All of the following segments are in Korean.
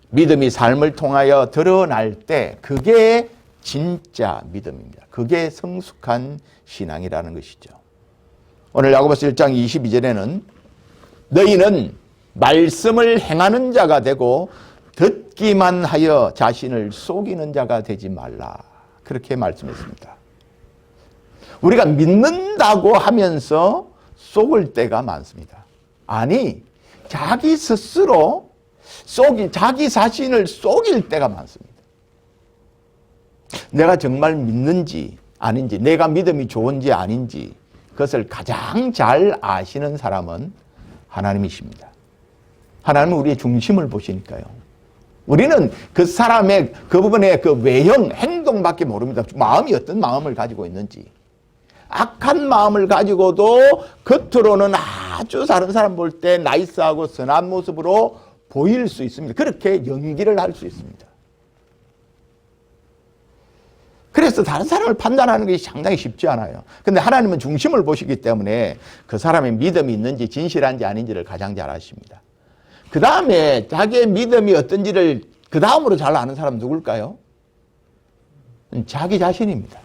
믿음이 삶을 통하여 드러날 때 그게 진짜 믿음입니다. 그게 성숙한 신앙이라는 것이죠. 오늘 야고보서 1장 22절에는 너희는 말씀을 행하는 자가 되고 듣기만 하여 자신을 속이는 자가 되지 말라. 그렇게 말씀했습니다. 우리가 믿는다고 하면서 속을 때가 많습니다. 아니, 자기 스스로 자기 자신을 속일 때가 많습니다. 내가 정말 믿는지 아닌지, 내가 믿음이 좋은지 아닌지 그것을 가장 잘 아시는 사람은 하나님이십니다. 하나님은 우리의 중심을 보시니까요. 우리는 그 사람의 그 부분의 그 외형, 행동밖에 모릅니다. 마음이 어떤 마음을 가지고 있는지. 악한 마음을 가지고도 겉으로는 아주 다른 사람 볼 때 나이스하고 선한 모습으로 보일 수 있습니다. 그렇게 연기를 할 수 있습니다. 그래서 다른 사람을 판단하는 것이 상당히 쉽지 않아요. 그런데 하나님은 중심을 보시기 때문에 그 사람의 믿음이 있는지 진실한지 아닌지를 가장 잘 아십니다. 그 다음에 자기의 믿음이 어떤지를 그 다음으로 잘 아는 사람은 누굴까요? 자기 자신입니다.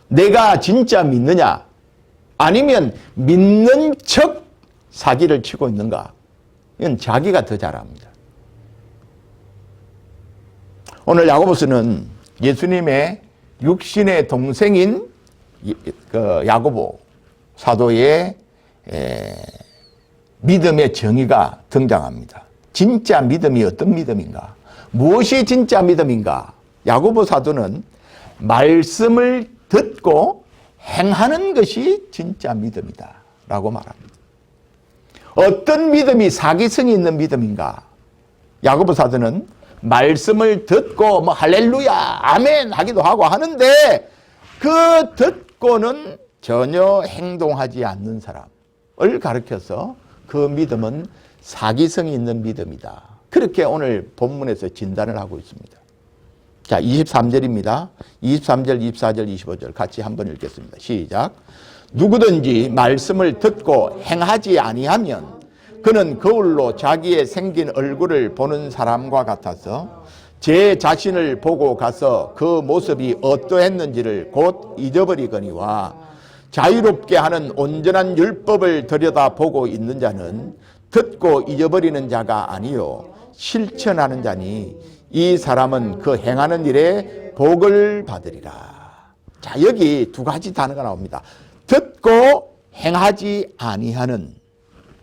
내가 진짜 믿느냐 아니면 믿는 척 사기를 치고 있는가, 이건 자기가 더 잘 압니다. 오늘 야고보서는 예수님의 육신의 동생인 야고보 사도의 믿음의 정의가 등장합니다. 진짜 믿음이 어떤 믿음인가? 무엇이 진짜 믿음인가? 야고보 사도는 말씀을 듣고 행하는 것이 진짜 믿음이다 라고 말합니다. 어떤 믿음이 사기성이 있는 믿음인가? 야고보 사도는 말씀을 듣고 뭐 할렐루야 아멘 하기도 하고 하는데 그 듣고는 전혀 행동하지 않는 사람을 가르쳐서 그 믿음은 사기성이 있는 믿음이다. 그렇게 오늘 본문에서 진단을 하고 있습니다. 자, 23절입니다. 23절, 24절, 25절 같이 한번 읽겠습니다. 시작. 누구든지 말씀을 듣고 행하지 아니하면 그는 거울로 자기의 생긴 얼굴을 보는 사람과 같아서 제 자신을 보고 가서 그 모습이 어떠했는지를 곧 잊어버리거니와 자유롭게 하는 온전한 율법을 들여다보고 있는 자는 듣고 잊어버리는 자가 아니요 실천하는 자니 이 사람은 그 행하는 일에 복을 받으리라. 자, 여기 두 가지 단어가 나옵니다. 듣고 행하지 아니하는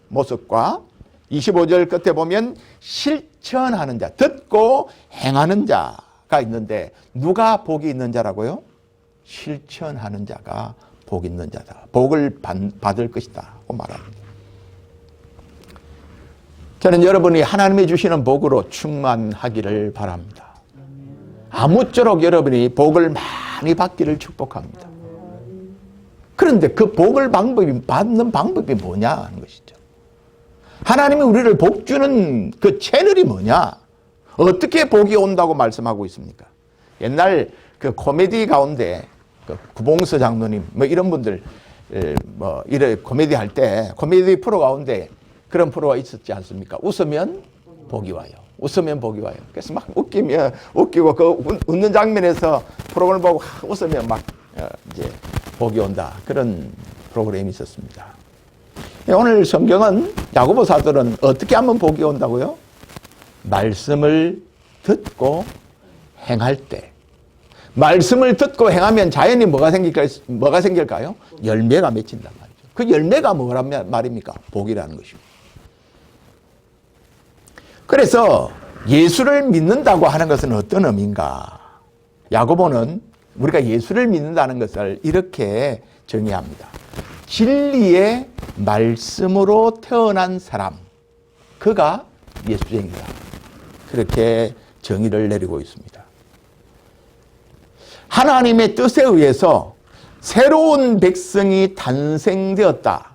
모습과 25절 끝에 보면 실천하는 자, 듣고 행하는 자가 있는데 누가 복이 있는 자라고요? 실천하는 자가 복 있는 자다. 복을 받을 것이다 고 말합니다. 저는 여러분이 하나님이 주시는 복으로 충만하기를 바랍니다. 아무쪼록 여러분이 복을 많이 받기를 축복합니다. 그런데 그 복을 받는 방법이 뭐냐 하는 것이죠. 하나님이 우리를 복 주는 그 채널이 뭐냐? 어떻게 복이 온다고 말씀하고 있습니까? 옛날 그 코미디 가운데 그 구봉서 장로님 뭐 이런 분들 뭐 이래 코미디 할 때 코미디 프로 가운데 그런 프로가 있었지 않습니까? 웃으면 복이 와요. 웃으면 복이 와요. 그래서 막 웃기고 그 웃는 장면에서 프로그램을 보고 웃으면 막 이제 복이 온다. 그런 프로그램이 있었습니다. 오늘 성경은 야고보 사도는 어떻게 하면 복이 온다고요? 말씀을 듣고 행할 때. 말씀을 듣고 행하면 자연히 뭐가 생길까요? 열매가 맺힌단 말이죠. 그 열매가 뭐란 말입니까? 복이라는 것입니다. 그래서 예수를 믿는다고 하는 것은 어떤 의미인가? 야고보는 우리가 예수를 믿는다는 것을 이렇게 정의합니다. 진리의 말씀으로 태어난 사람, 그가 예수쟁이다. 그렇게 정의를 내리고 있습니다. 하나님의 뜻에 의해서 새로운 백성이 탄생되었다고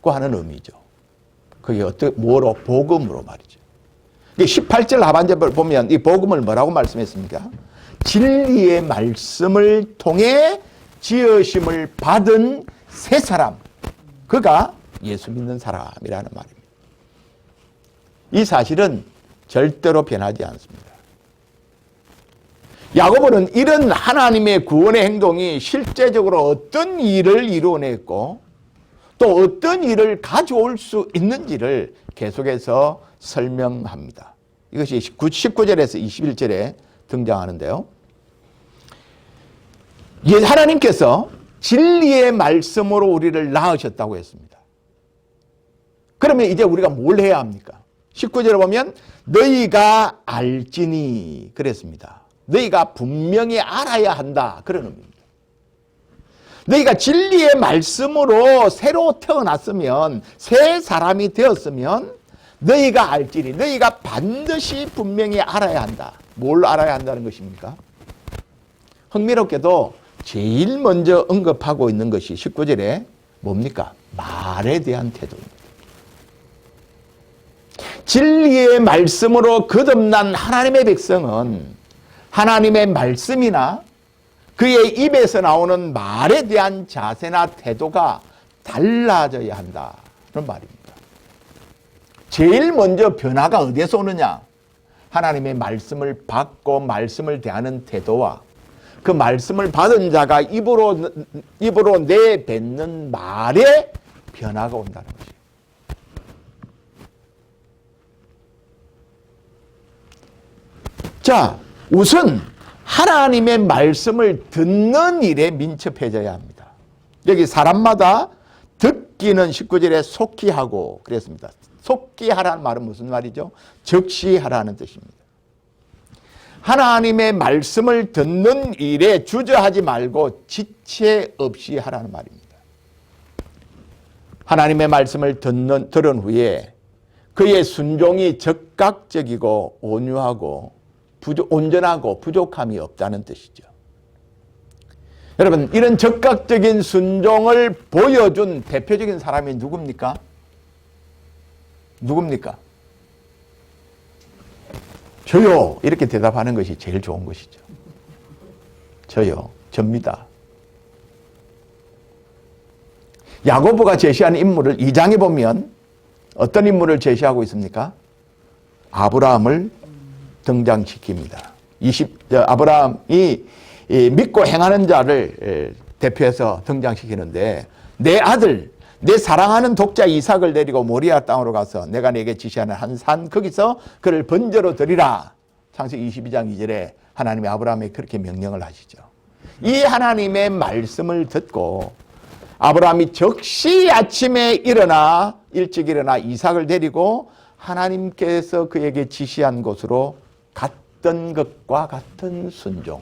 하는 의미죠. 그게 뭐로? 복음으로 말이죠. 18절 하반절을 보면 이 복음을 뭐라고 말씀했습니까? 진리의 말씀을 통해 지으심을 받은 새 사람, 그가 예수 믿는 사람이라는 말입니다. 이 사실은 절대로 변하지 않습니다. 야고보는 이런 하나님의 구원의 행동이 실제적으로 어떤 일을 이루어냈고 또 어떤 일을 가져올 수 있는지를 계속해서 설명합니다. 이것이 19절에서 21절에 등장하는데요. 하나님께서 진리의 말씀으로 우리를 낳으셨다고 했습니다. 그러면 이제 우리가 뭘 해야 합니까? 19절에 보면 너희가 알지니 그랬습니다. 너희가 분명히 알아야 한다 그런 의미입니다. 너희가 진리의 말씀으로 새로 태어났으면 새 사람이 되었으면 너희가 알지니 너희가 반드시 분명히 알아야 한다. 뭘 알아야 한다는 것입니까? 흥미롭게도 제일 먼저 언급하고 있는 것이 19절에 뭡니까? 말에 대한 태도입니다. 진리의 말씀으로 거듭난 하나님의 백성은 하나님의 말씀이나 그의 입에서 나오는 말에 대한 자세나 태도가 달라져야 한다는 말입니다. 제일 먼저 변화가 어디에서 오느냐? 하나님의 말씀을 받고 말씀을 대하는 태도와 그 말씀을 받은 자가 입으로 내뱉는 말에 변화가 온다는 것이에요. 자, 우선 하나님의 말씀을 듣는 일에 민첩해져야 합니다. 여기 사람마다 듣기는 19절에 속히 하고 그랬습니다. 속히 하라는 말은 무슨 말이죠? 즉시 하라는 뜻입니다. 하나님의 말씀을 듣는 일에 주저하지 말고 지체 없이 하라는 말입니다. 하나님의 말씀을 들은 후에 그의 순종이 적극적이고 온유하고 온전하고 부족함이 없다는 뜻이죠. 여러분, 이런 적극적인 순종을 보여준 대표적인 사람이 누굽니까? 누굽니까? 저요. 이렇게 대답하는 것이 제일 좋은 것이죠. 저요. 접니다. 야고보가 제시하는 인물을 2장에 보면 어떤 인물을 제시하고 있습니까? 아브라함을 등장시킵니다. 아브라함이 믿고 행하는 자를 대표해서 등장시키는데 내 아들, 내 사랑하는 독자 이삭을 데리고 모리아 땅으로 가서 내가 네게 지시하는 한 산 거기서 그를 번제로 드리라. 창세기 22장 2절에 하나님이 아브라함에게 그렇게 명령을 하시죠. 이 하나님의 말씀을 듣고 아브라함이 즉시 아침에 일찍 일어나 이삭을 데리고 하나님께서 그에게 지시한 곳으로 갔던 것과 같은 순종.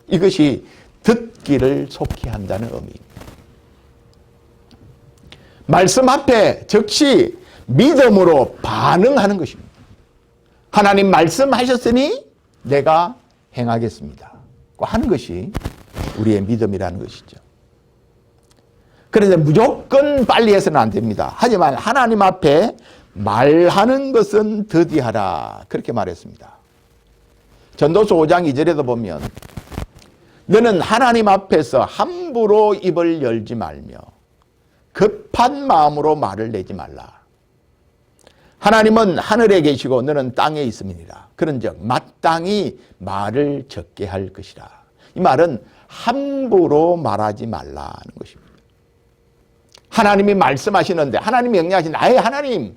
이것이 듣기를 속히 한다는 의미입니다. 말씀 앞에 즉시 믿음으로 반응하는 것입니다. 하나님 말씀하셨으니 내가 행하겠습니다. 하는 것이 우리의 믿음이라는 것이죠. 그런데 무조건 빨리 해서는 안 됩니다. 하지만 하나님 앞에 말하는 것은 더디하라 그렇게 말했습니다. 전도서 5장 2절에도 보면 너는 하나님 앞에서 함부로 입을 열지 말며 급한 마음으로 말을 내지 말라. 하나님은 하늘에 계시고 너는 땅에 있음이니라. 그런즉 마땅히 말을 적게 할 것이라. 이 말은 함부로 말하지 말라는 것입니다. 하나님이 말씀하시는데 하나님이 명령하시는데 아예 하나님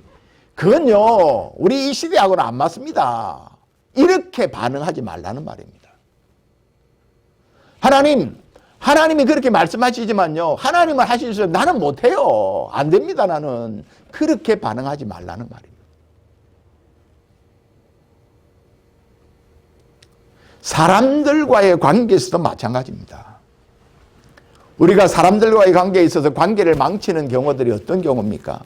그건요 우리 이 시대하고는 안 맞습니다. 이렇게 반응하지 말라는 말입니다. 하나님이 그렇게 말씀하시지만요 하나님은 하실 수 나는 못해요. 안 됩니다. 나는 그렇게 반응하지 말라는 말입니다. 사람들과의 관계에서도 마찬가지입니다. 우리가 사람들과의 관계에 있어서 관계를 망치는 경우들이 어떤 경우입니까?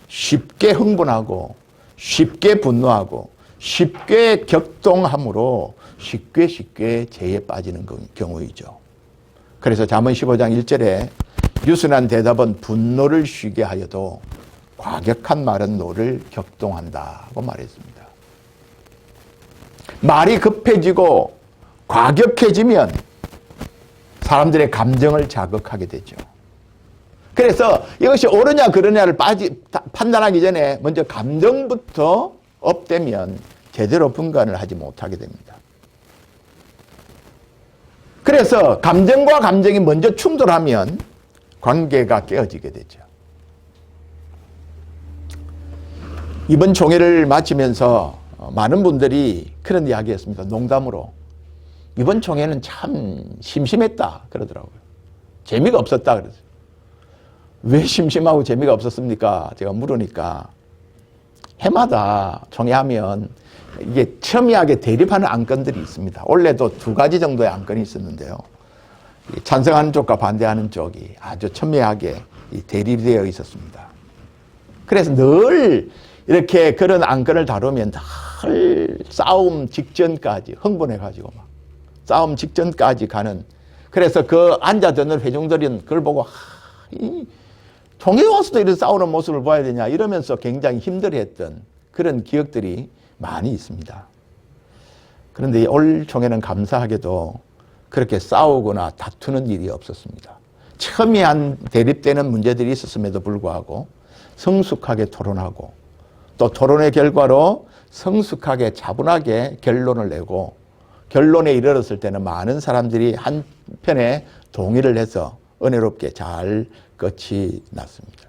쉽게 흥분하고 쉽게 분노하고 쉽게 격동함으로 쉽게 죄에 빠지는 경우이죠. 그래서 잠언 15장 1절에 유순한 대답은 분노를 쉬게 하여도 과격한 말은 노를 격동한다고 말했습니다. 말이 급해지고 과격해지면 사람들의 감정을 자극하게 되죠. 그래서 이것이 옳으냐 그러냐를 판단하기 전에 먼저 감정부터 업되면 제대로 분간을 하지 못하게 됩니다. 그래서 감정과 감정이 먼저 충돌하면 관계가 깨어지게 되죠. 이번 총회를 마치면서 많은 분들이 그런 이야기했습니다. 농담으로. 이번 총회는 참 심심했다 그러더라고요. 재미가 없었다 그러죠. 왜 심심하고 재미가 없었습니까? 제가 물으니까 해마다 총회하면 이게 첨예하게 대립하는 안건들이 있습니다. 원래도 2가지 정도의 안건이 있었는데요. 찬성하는 쪽과 반대하는 쪽이 아주 첨예하게 대립되어 있었습니다. 그래서 늘 이렇게 그런 안건을 다루면 늘 싸움 직전까지 흥분해가지고 막 싸움 직전까지 가는, 그래서 그 앉아 듣는 회중들은 그걸 보고 이 총회에 와서도 이런 싸우는 모습을 봐야 되냐 이러면서 굉장히 힘들어했던 그런 기억들이 많이 있습니다. 그런데 올 총회는 감사하게도 그렇게 싸우거나 다투는 일이 없었습니다. 첨예한 대립되는 문제들이 있었음에도 불구하고 성숙하게 토론하고 또 토론의 결과로 성숙하게 차분하게 결론을 내고 결론에 이르렀을 때는 많은 사람들이 한편에 동의를 해서 은혜롭게 잘 끝이 났습니다.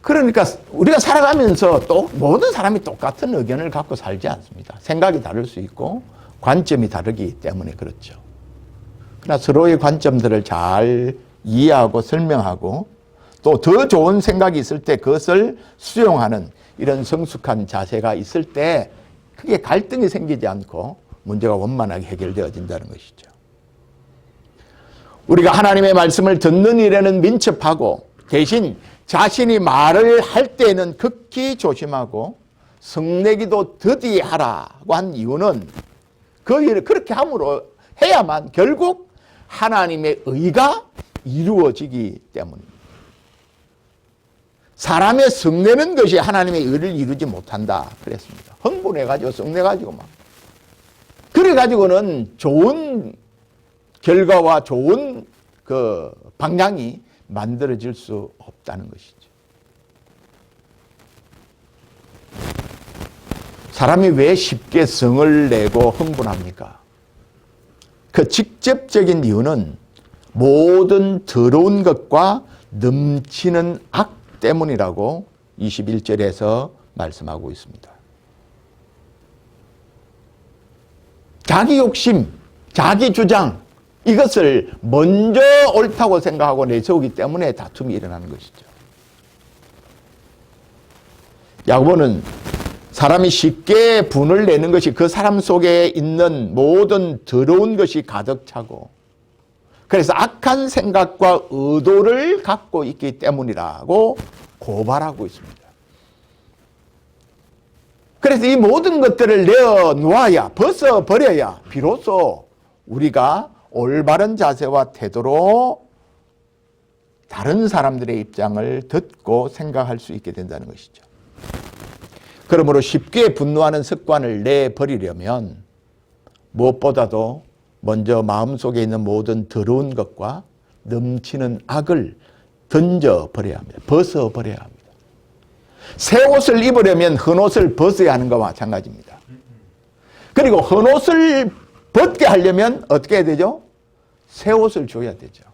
그러니까 우리가 살아가면서 또 모든 사람이 똑같은 의견을 갖고 살지 않습니다. 생각이 다를 수 있고 관점이 다르기 때문에 그렇죠. 그러나 서로의 관점들을 잘 이해하고 설명하고 또 더 좋은 생각이 있을 때 그것을 수용하는 이런 성숙한 자세가 있을 때 크게 갈등이 생기지 않고 문제가 원만하게 해결되어진다는 것이죠. 우리가 하나님의 말씀을 듣는 일에는 민첩하고 대신 자신이 말을 할 때에는 극히 조심하고 성내기도 더디 하라고 한 이유는 그 일을 그렇게 함으로 해야만 결국 하나님의 의가 이루어지기 때문입니다. 사람의 성내는 것이 하나님의 의를 이루지 못한다 그랬습니다. 흥분해가지고 성내가지고 막 그래가지고는 좋은 결과와 좋은 그 방향이 만들어질 수 없다는 것이죠. 사람이 왜 쉽게 성을 내고 흥분합니까? 그 직접적인 이유는 모든 더러운 것과 넘치는 악 때문이라고 21절에서 말씀하고 있습니다. 자기 욕심, 자기 주장, 이것을 먼저 옳다고 생각하고 내세우기 때문에 다툼이 일어나는 것이죠. 야고보는 사람이 쉽게 분을 내는 것이 그 사람 속에 있는 모든 더러운 것이 가득 차고 그래서 악한 생각과 의도를 갖고 있기 때문이라고 고발하고 있습니다. 그래서 이 모든 것들을 내어놓아야, 벗어버려야 비로소 우리가 올바른 자세와 태도로 다른 사람들의 입장을 듣고 생각할 수 있게 된다는 것이죠. 그러므로 쉽게 분노하는 습관을 내버리려면 무엇보다도 먼저 마음속에 있는 모든 더러운 것과 넘치는 악을 던져버려야 합니다. 벗어버려야 합니다. 새 옷을 입으려면 헌 옷을 벗어야 하는 것과 마찬가지입니다. 그리고 헌 옷을 벗게 하려면 어떻게 해야 되죠? 새 옷을 줘야 되죠.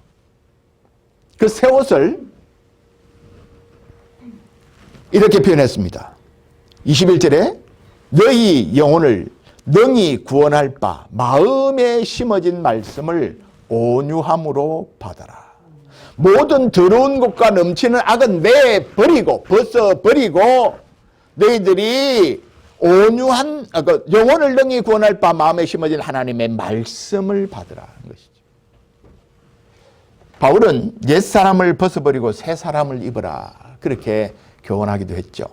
그 새 옷을 이렇게 표현했습니다. 21절에 너희 영혼을 능히 구원할 바 마음에 심어진 말씀을 온유함으로 받아라. 모든 더러운 것과 넘치는 악은 내버리고 벗어버리고 너희들이 온유한 영혼을 능히 구원할 바 마음에 심어진 하나님의 말씀을 받으라 하는 것이죠. 바울은 옛사람을 벗어버리고 새사람을 입으라 그렇게 교훈하기도 했죠.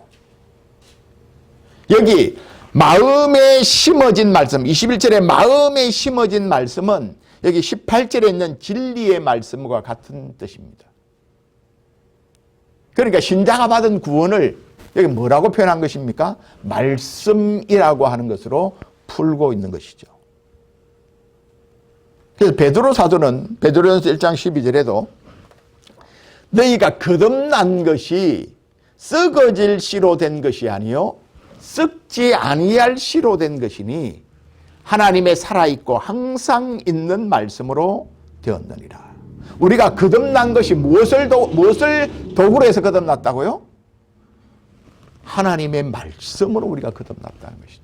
여기 마음에 심어진 말씀, 21절에 마음에 심어진 말씀은 여기 18절에 있는 진리의 말씀과 같은 뜻입니다. 그러니까 신자가 받은 구원을 여기 뭐라고 표현한 것입니까? 말씀이라고 하는 것으로 풀고 있는 것이죠. 그래서 베드로 사도는 베드로전서 1장 12절에도 너희가 거듭난 것이 썩어질 씨로 된 것이 아니요 썩지 아니할 씨로 된 것이니 하나님의 살아있고 항상 있는 말씀으로 되었느니라. 우리가 거듭난 것이 무엇을 도구로 해서 거듭났다고요? 하나님의 말씀으로 우리가 거듭났다는 것이죠.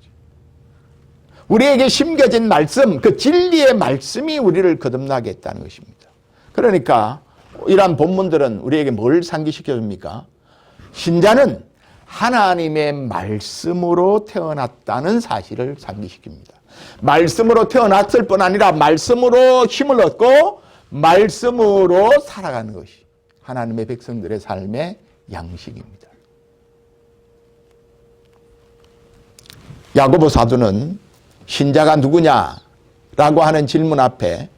우리에게 심겨진 말씀, 그 진리의 말씀이 우리를 거듭나게 했다는 것입니다. 그러니까 이러한 본문들은 우리에게 뭘 상기시켜 줍니까? 신자는 하나님의 말씀으로 태어났다는 사실을 상기시킵니다. 말씀으로 태어났을 뿐 아니라 말씀으로 힘을 얻고 말씀으로 살아가는 것이 하나님의 백성들의 삶의 양식입니다. 야고보 사도는 신자가 누구냐라고 하는 질문 앞에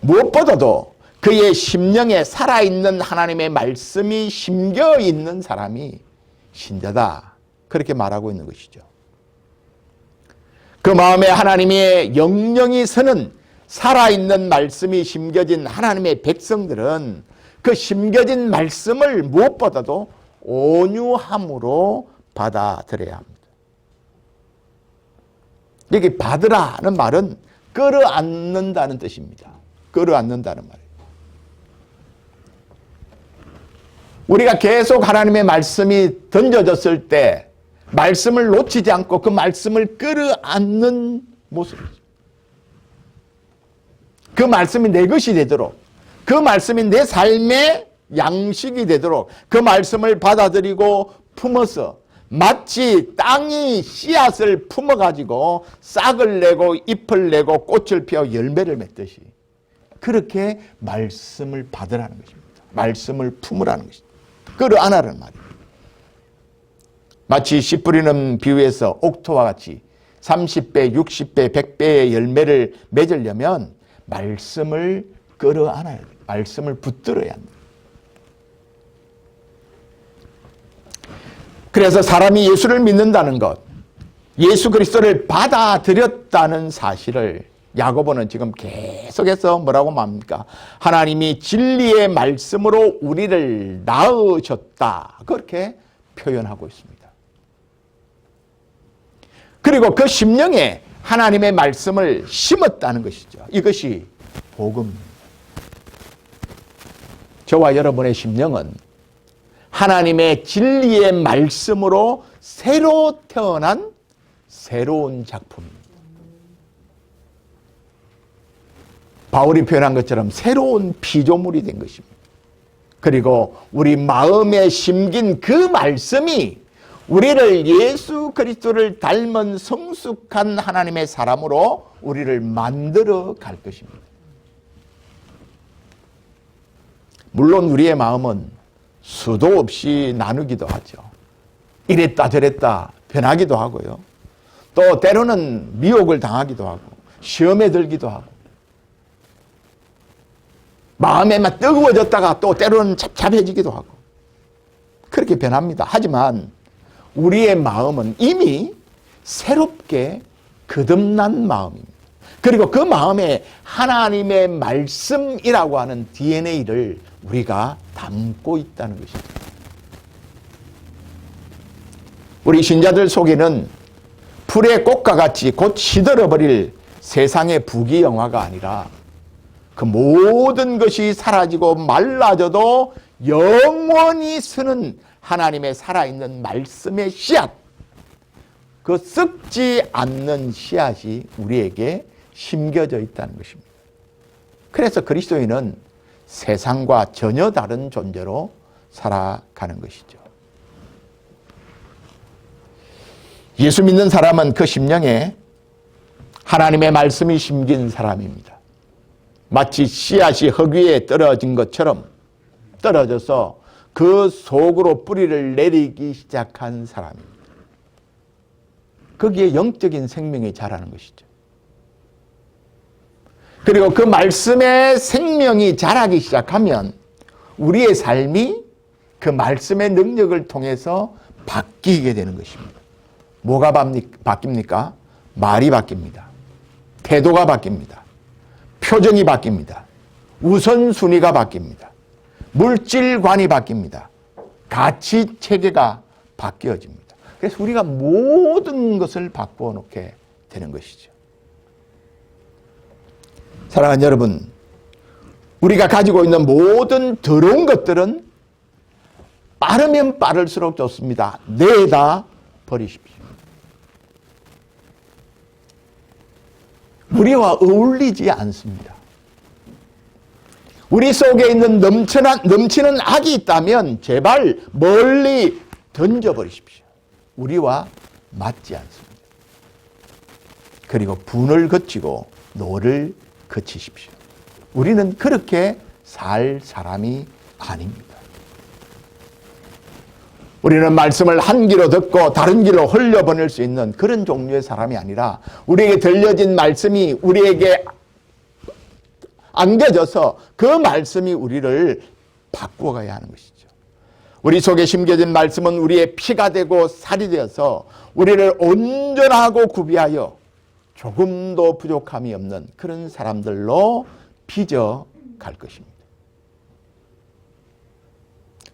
무엇보다도 그의 심령에 살아있는 하나님의 말씀이 심겨있는 사람이 신자다, 그렇게 말하고 있는 것이죠. 그 마음에 하나님의 영영이 서는 살아있는 말씀이 심겨진 하나님의 백성들은 그 심겨진 말씀을 무엇보다도 온유함으로 받아들여야 합니다. 여기 받으라는 말은 끌어안는다는 뜻입니다. 끌어안는다는 말이에요. 우리가 계속 하나님의 말씀이 던져졌을 때 말씀을 놓치지 않고 그 말씀을 끌어안는 모습이죠. 그 말씀이 내 것이 되도록, 그 말씀이 내 삶의 양식이 되도록 그 말씀을 받아들이고 품어서 마치 땅이 씨앗을 품어가지고 싹을 내고 잎을 내고 꽃을 피워 열매를 맺듯이 그렇게 말씀을 받으라는 것입니다. 말씀을 품으라는 것입니다. 끌어안으라는 말이에요. 마치 씨 뿌리는 비유에서 옥토와 같이 30배, 60배, 100배의 열매를 맺으려면 말씀을 끌어안아야 돼요. 말씀을 붙들어야 합니다. 그래서 사람이 예수를 믿는다는 것, 예수 그리스도를 받아들였다는 사실을 야고보는 지금 계속해서 뭐라고 말합니까? 하나님이 진리의 말씀으로 우리를 낳으셨다, 그렇게 표현하고 있습니다. 그리고 그 심령에 하나님의 말씀을 심었다는 것이죠. 이것이 복음입니다. 저와 여러분의 심령은 하나님의 진리의 말씀으로 새로 태어난 새로운 작품입니다. 바울이 표현한 것처럼 새로운 피조물이 된 것입니다. 그리고 우리 마음에 심긴 그 말씀이 우리를 예수 그리스도를 닮은 성숙한 하나님의 사람으로 우리를 만들어 갈 것입니다. 물론 우리의 마음은 수도 없이 나누기도 하죠. 이랬다 저랬다 변하기도 하고요. 또 때로는 미혹을 당하기도 하고 시험에 들기도 하고 마음에만 뜨거워졌다가 또 때로는 잡잡해지기도 하고 그렇게 변합니다. 하지만 우리의 마음은 이미 새롭게 거듭난 마음입니다. 그리고 그 마음에 하나님의 말씀이라고 하는 DNA를 우리가 담고 있다는 것입니다. 우리 신자들 속에는 풀의 꽃과 같이 곧 시들어버릴 세상의 부귀영화가 아니라 그 모든 것이 사라지고 말라져도 영원히 서는 하나님의 살아있는 말씀의 씨앗, 그 썩지 않는 씨앗이 우리에게 심겨져 있다는 것입니다. 그래서 그리스도인은 세상과 전혀 다른 존재로 살아가는 것이죠. 예수 믿는 사람은 그 심령에 하나님의 말씀이 심긴 사람입니다. 마치 씨앗이 흙 위에 떨어진 것처럼 떨어져서 그 속으로 뿌리를 내리기 시작한 사람입니다. 거기에 영적인 생명이 자라는 것이죠. 그리고 그 말씀의 생명이 자라기 시작하면 우리의 삶이 그 말씀의 능력을 통해서 바뀌게 되는 것입니다. 뭐가 바뀝니까? 말이 바뀝니다. 태도가 바뀝니다. 표정이 바뀝니다. 우선순위가 바뀝니다. 물질관이 바뀝니다. 가치 체계가 바뀌어집니다. 그래서 우리가 모든 것을 바꾸어 놓게 되는 것이죠. 사랑하는 여러분, 우리가 가지고 있는 모든 더러운 것들은 빠르면 빠를수록 좋습니다. 내다 버리십시오. 우리와 어울리지 않습니다. 우리 속에 있는 넘치는 악이 있다면 제발 멀리 던져버리십시오. 우리와 맞지 않습니다. 그리고 분을 거치고 노를 거치십시오. 우리는 그렇게 살 사람이 아닙니다. 우리는 말씀을 한 귀로 듣고 다른 길로 흘려보낼 수 있는 그런 종류의 사람이 아니라 우리에게 들려진 말씀이 우리에게 안겨져서 그 말씀이 우리를 바꾸어 가야 하는 것이죠. 우리 속에 심겨진 말씀은 우리의 피가 되고 살이 되어서 우리를 온전하고 구비하여 조금도 부족함이 없는 그런 사람들로 빚어 갈 것입니다.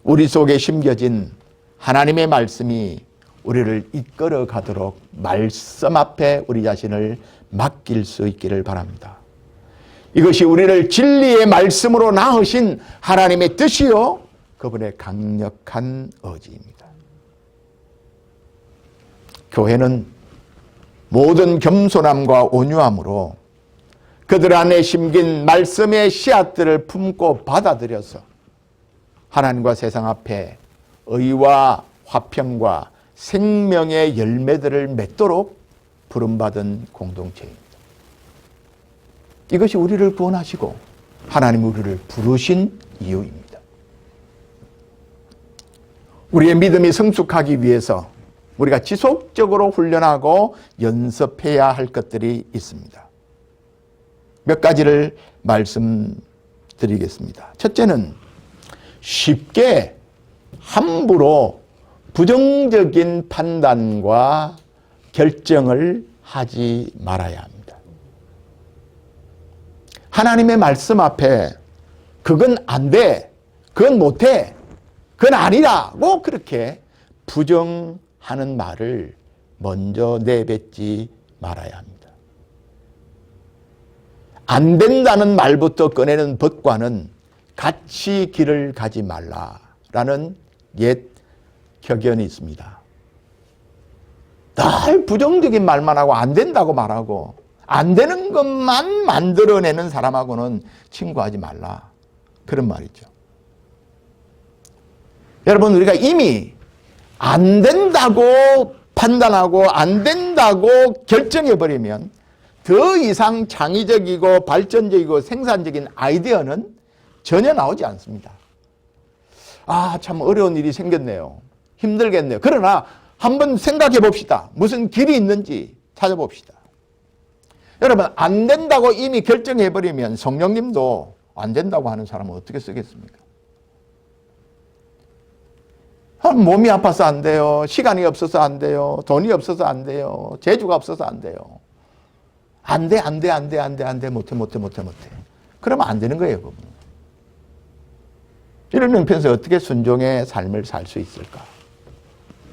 우리 속에 심겨진 하나님의 말씀이 우리를 이끌어 가도록 말씀 앞에 우리 자신을 맡길 수 있기를 바랍니다. 이것이 우리를 진리의 말씀으로 낳으신 하나님의 뜻이요 그분의 강력한 의지입니다. 교회는 모든 겸손함과 온유함으로 그들 안에 심긴 말씀의 씨앗들을 품고 받아들여서 하나님과 세상 앞에 의와 화평과 생명의 열매들을 맺도록 부름받은 공동체입니다. 이것이 우리를 구원하시고 하나님 우리를 부르신 이유입니다. 우리의 믿음이 성숙하기 위해서 우리가 지속적으로 훈련하고 연습해야 할 것들이 있습니다. 몇 가지를 말씀드리겠습니다. 첫째는 쉽게 함부로 부정적인 판단과 결정을 하지 말아야 합니다. 하나님의 말씀 앞에 그건 안 돼, 그건 못 해, 그건 아니라고 그렇게 부정하는 말을 먼저 내뱉지 말아야 합니다. 안 된다는 말부터 꺼내는 법과는 같이 길을 가지 말라라는 옛 격언이 있습니다. 늘 부정적인 말만 하고 안 된다고 말하고 안 되는 것만 만들어내는 사람하고는 친구하지 말라. 그런 말이죠. 여러분, 우리가 이미 안 된다고 판단하고 안 된다고 결정해버리면 더 이상 창의적이고 발전적이고 생산적인 아이디어는 전혀 나오지 않습니다. 아, 참 어려운 일이 생겼네요. 힘들겠네요. 그러나 한번 생각해 봅시다. 무슨 길이 있는지 찾아봅시다. 여러분, 안 된다고 이미 결정해버리면 성령님도 안 된다고 하는 사람은 어떻게 쓰겠습니까? 몸이 아파서 안 돼요. 시간이 없어서 안 돼요. 돈이 없어서 안 돼요. 재주가 없어서 안 돼요. 안 돼. 못해. 그러면 안 되는 거예요, 그분. 이런 형편에서 어떻게 순종의 삶을 살 수 있을까?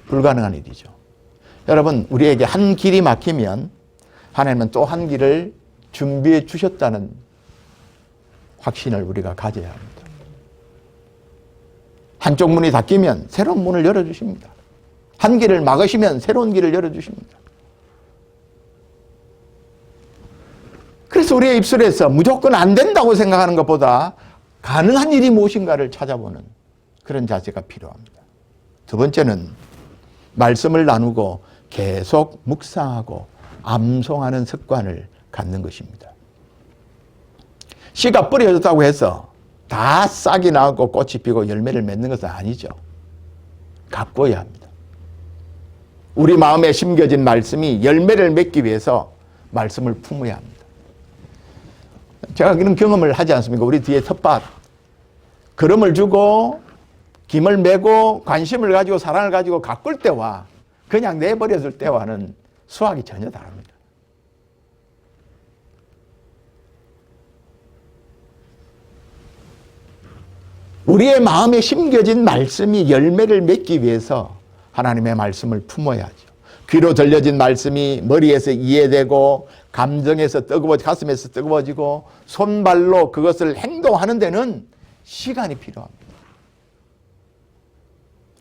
불가능한 일이죠. 여러분, 우리에게 한 길이 막히면 하나님은 또 한 길을 준비해 주셨다는 확신을 우리가 가져야 합니다. 한쪽 문이 닫히면 새로운 문을 열어주십니다. 한 길을 막으시면 새로운 길을 열어주십니다. 그래서 우리의 입술에서 무조건 안 된다고 생각하는 것보다 가능한 일이 무엇인가를 찾아보는 그런 자세가 필요합니다. 두 번째는 말씀을 나누고 계속 묵상하고 암송하는 습관을 갖는 것입니다. 씨가 뿌려졌다고 해서 다 싹이 나고 꽃이 피고 열매를 맺는 것은 아니죠. 가꿔야 합니다. 우리 마음에 심겨진 말씀이 열매를 맺기 위해서 말씀을 품어야 합니다. 제가 그런 경험을 하지 않습니까? 우리 뒤에 텃밭, 거름을 주고 김을 메고 관심을 가지고 사랑을 가지고 가꿀 때와 그냥 내버려줄 때와는 수확이 전혀 다릅니다. 우리의 마음에 심겨진 말씀이 열매를 맺기 위해서 하나님의 말씀을 품어야죠. 귀로 들려진 말씀이 머리에서 이해되고 감정에서 가슴에서 뜨거워지고 손발로 그것을 행동하는 데는 시간이 필요합니다.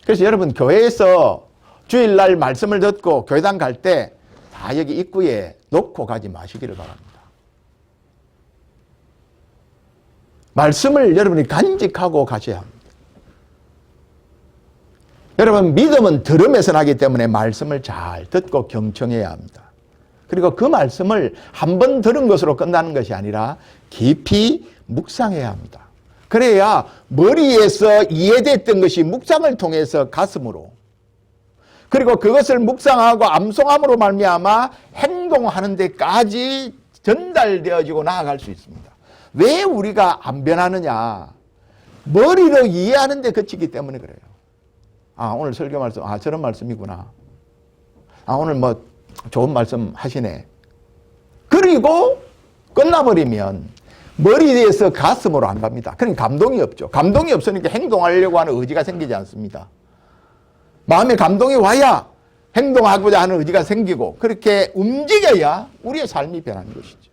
그래서 여러분 교회에서 주일날 말씀을 듣고 교회당 갈 때 다 여기 입구에 놓고 가지 마시기를 바랍니다. 말씀을 여러분이 간직하고 가셔야 합니다. 여러분 믿음은 들음에서 나기 때문에 말씀을 잘 듣고 경청해야 합니다. 그리고 그 말씀을 한 번 들은 것으로 끝나는 것이 아니라 깊이 묵상해야 합니다. 그래야 머리에서 이해됐던 것이 묵상을 통해서 가슴으로, 그리고 그것을 묵상하고 암송함으로 말미암아 행동하는 데까지 전달되어지고 나아갈 수 있습니다. 왜 우리가 안 변하느냐? 머리로 이해하는 데 그치기 때문에 그래요. 아, 오늘 설교 말씀, 아, 저런 말씀이구나. 아, 오늘 뭐 좋은 말씀 하시네. 그리고 끝나버리면 머리에서 가슴으로 안 갑니다. 그러니까 감동이 없죠. 감동이 없으니까 행동하려고 하는 의지가 생기지 않습니다. 마음에 감동이 와야 행동하고자 하는 의지가 생기고 그렇게 움직여야 우리의 삶이 변하는 것이죠.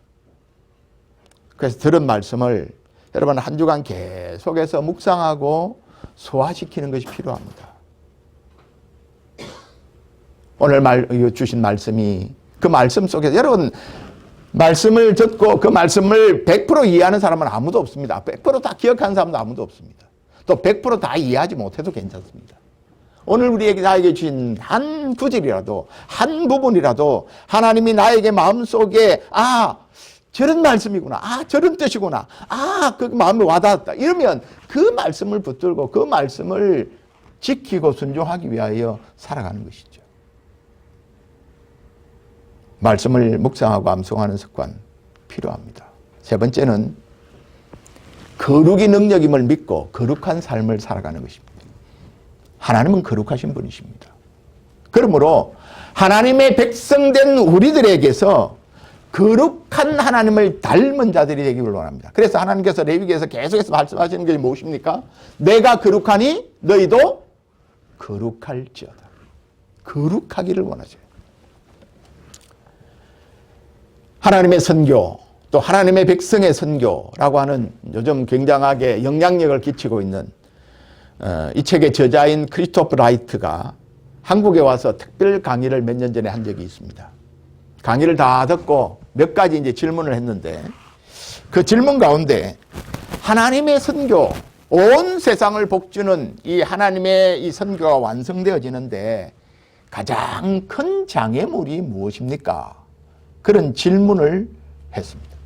그래서 들은 말씀을 여러분 한 주간 계속해서 묵상하고 소화시키는 것이 필요합니다. 오늘 주신 말씀이 그 말씀 속에서 여러분 말씀을 듣고 그 말씀을 100% 이해하는 사람은 아무도 없습니다. 100%다 기억하는 사람도 아무도 없습니다. 또 100%다 이해하지 못해도 괜찮습니다. 오늘 우리에게 나에게 주신 한 구절이라도 한 부분이라도 하나님이 나에게 마음속에 아 저런 말씀이구나, 아 저런 뜻이구나, 아 그 마음에 와닿았다 이러면 그 말씀을 붙들고 그 말씀을 지키고 순종하기 위하여 살아가는 것이죠. 말씀을 묵상하고 암송하는 습관 필요합니다. 세 번째는 거룩이 능력임을 믿고 거룩한 삶을 살아가는 것입니다. 하나님은 거룩하신 분이십니다. 그러므로 하나님의 백성된 우리들에게서 거룩한 하나님을 닮은 자들이 되기를 원합니다. 그래서 하나님께서 레위기에서 계속해서 말씀하시는 게 무엇입니까? 내가 거룩하니 너희도 거룩할지어다. 거룩하기를 원하세요. 하나님의 선교, 또 하나님의 백성의 선교라고 하는 요즘 굉장하게 영향력을 끼치고 있는 이 책의 저자인 크리스토프 라이트가 한국에 와서 특별 강의를 몇 년 전에 한 적이 있습니다. 강의를 다 듣고 몇 가지 이제 질문을 했는데 그 질문 가운데 하나님의 선교, 온 세상을 복주는 이 하나님의 이 선교가 완성되어지는데 가장 큰 장애물이 무엇입니까? 그런 질문을 했습니다.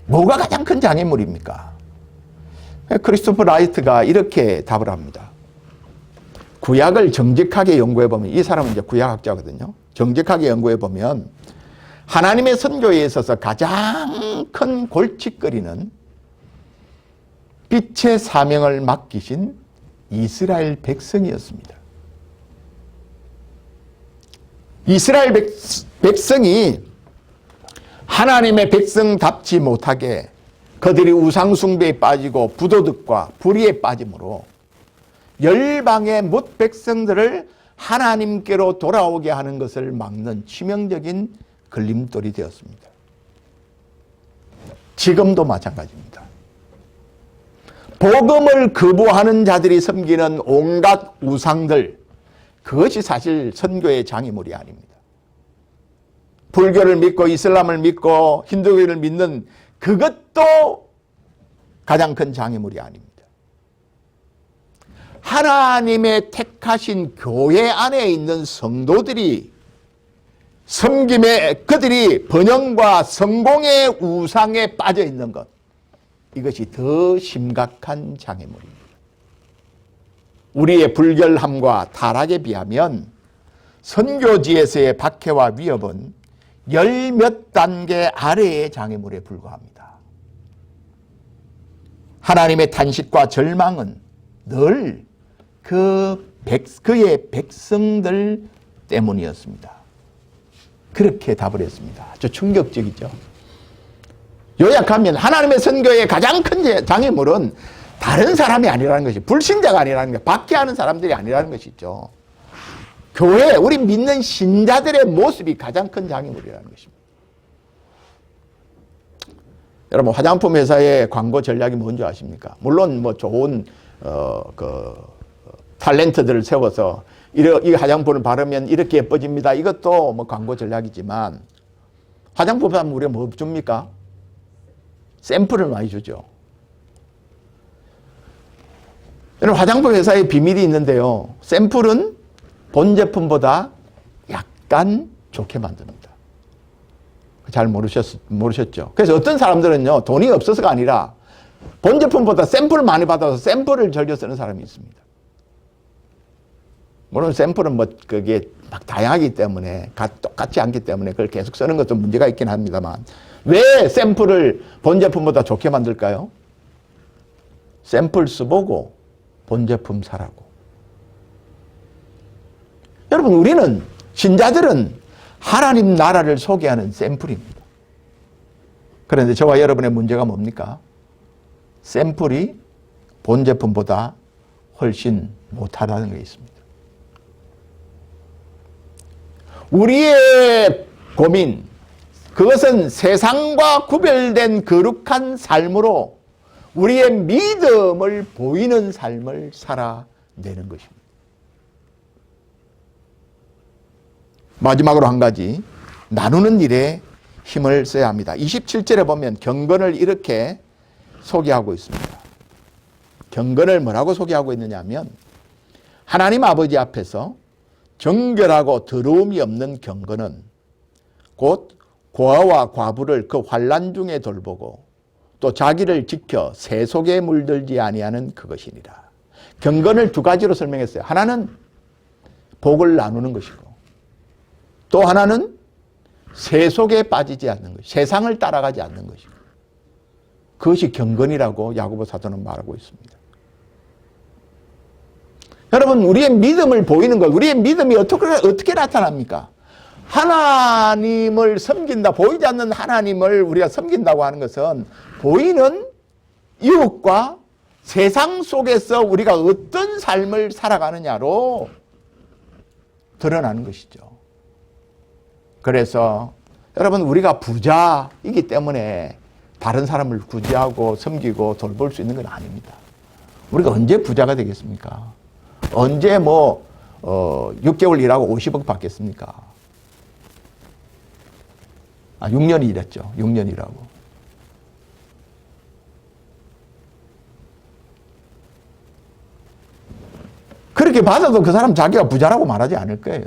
뭐가 가장 큰 장애물입니까? 크리스토프 라이트가 이렇게 답을 합니다. 구약을 정직하게 연구해보면, 이 사람은 이제 구약학자거든요. 정직하게 연구해보면 하나님의 선교에 있어서 가장 큰 골칫거리는 빛의 사명을 맡기신 이스라엘 백성이었습니다. 이스라엘 백성이 하나님의 백성답지 못하게 그들이 우상숭배에 빠지고 부도덕과 불의에 빠짐으로 열방의 못 백성들을 하나님께로 돌아오게 하는 것을 막는 치명적인 걸림돌이 되었습니다. 지금도 마찬가지입니다. 복음을 거부하는 자들이 섬기는 온갖 우상들, 그것이 사실 선교의 장애물이 아닙니다. 불교를 믿고 이슬람을 믿고 힌두교를 믿는 그것도 가장 큰 장애물이 아닙니다. 하나님의 택하신 교회 안에 있는 성도들이 섬김에 그들이 번영과 성공의 우상에 빠져 있는 것, 이것이 더 심각한 장애물입니다. 우리의 불결함과 타락에 비하면 선교지에서의 박해와 위협은 열 몇 단계 아래의 장애물에 불과합니다. 하나님의 탄식과 절망은 늘 그의 백성들 때문이었습니다. 그렇게 답을 했습니다. 아주 충격적이죠. 요약하면 하나님의 선교의 가장 큰 장애물은 다른 사람이 아니라는 것이, 불신자가 아니라는 것, 박해하는 사람들이 아니라는 것이죠. 교회, 우리 믿는 신자들의 모습이 가장 큰 장애물이라는 것입니다. 여러분, 화장품 회사의 광고 전략이 뭔지 아십니까? 물론 뭐 좋은 탤런트들을 세워서 이 화장품을 바르면 이렇게 예뻐집니다. 이것도 뭐 광고 전략이지만, 화장품 하면 우리가 뭐 줍니까? 샘플을 많이 주죠. 여러분, 화장품 회사의 비밀이 있는데요. 샘플은 본 제품보다 약간 좋게 만듭니다. 잘 모르셨죠? 그래서 어떤 사람들은요, 돈이 없어서가 아니라 본 제품보다 샘플을 많이 받아서 샘플을 즐겨 쓰는 사람이 있습니다. 물론 샘플은 뭐 그게 막 다양하기 때문에, 똑같지 않기 때문에 그걸 계속 쓰는 것도 문제가 있긴 합니다만, 왜 샘플을 본 제품보다 좋게 만들까요? 샘플 써보고 본 제품 사라고. 여러분, 우리는, 신자들은 하나님 나라를 소개하는 샘플입니다. 그런데 저와 여러분의 문제가 뭡니까? 샘플이 본 제품보다 훨씬 못하다는 게 있습니다. 우리의 고민, 그것은 세상과 구별된 거룩한 삶으로 우리의 믿음을 보이는 삶을 살아내는 것입니다. 마지막으로 한 가지, 나누는 일에 힘을 써야 합니다. 27절에 보면 경건을 이렇게 소개하고 있습니다. 경건을 뭐라고 소개하고 있느냐 하면, 하나님 아버지 앞에서 정결하고 더러움이 없는 경건은 곧 고아와 과부를 그 환난 중에 돌보고 또 자기를 지켜 새 속에 물들지 아니하는 그것이니라. 경건을 두 가지로 설명했어요. 하나는 복을 나누는 것이고, 또 하나는 새 속에 빠지지 않는 것, 세상을 따라가지 않는 것이고, 그것이 경건이라고 야고보 사도는 말하고 있습니다. 여러분, 우리의 믿음을 보이는 것, 우리의 믿음이 어떻게 나타납니까? 하나님을 섬긴다, 보이지 않는 하나님을 우리가 섬긴다고 하는 것은 보이는 이웃과 세상 속에서 우리가 어떤 삶을 살아가느냐로 드러나는 것이죠. 그래서 여러분, 우리가 부자이기 때문에 다른 사람을 구제하고 섬기고 돌볼 수 있는 건 아닙니다. 우리가 언제 부자가 되겠습니까? 언제 6개월 일하고 50억 받겠습니까? 6년 일했죠. 6년 일하고. 그렇게 받아도 그 사람 자기가 부자라고 말하지 않을 거예요.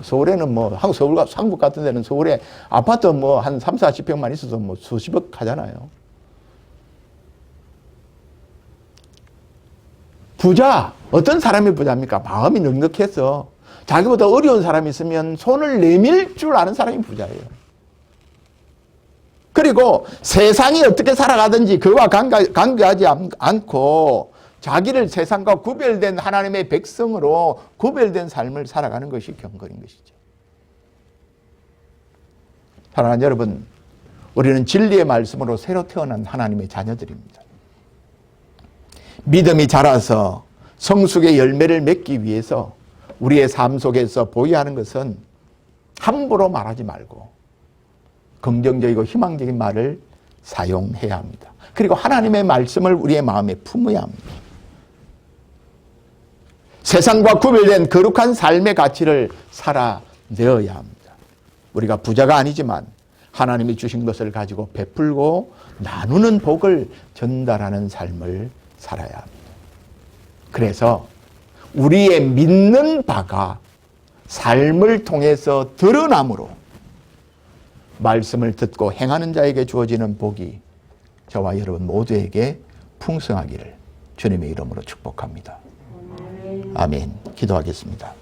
서울에는 한국 같은 데는 서울에 아파트 한 3, 40평만 있어도 수십억 하잖아요. 부자, 어떤 사람이 부자입니까? 마음이 넉넉해서 자기보다 어려운 사람이 있으면 손을 내밀 줄 아는 사람이 부자예요. 그리고 세상이 어떻게 살아가든지 그와 관계하지 않고 자기를 세상과 구별된 하나님의 백성으로 구별된 삶을 살아가는 것이 경건인 것이죠. 사랑하는 여러분, 우리는 진리의 말씀으로 새로 태어난 하나님의 자녀들입니다. 믿음이 자라서 성숙의 열매를 맺기 위해서 우리의 삶 속에서 보여야 하는 것은 함부로 말하지 말고 긍정적이고 희망적인 말을 사용해야 합니다. 그리고 하나님의 말씀을 우리의 마음에 품어야 합니다. 세상과 구별된 거룩한 삶의 가치를 살아내어야 합니다. 우리가 부자가 아니지만 하나님이 주신 것을 가지고 베풀고 나누는 복을 전달하는 삶을 살아야 합니다. 그래서 우리의 믿는 바가 삶을 통해서 드러남으로 말씀을 듣고 행하는 자에게 주어지는 복이 저와 여러분 모두에게 풍성하기를 주님의 이름으로 축복합니다. 아멘. 기도하겠습니다.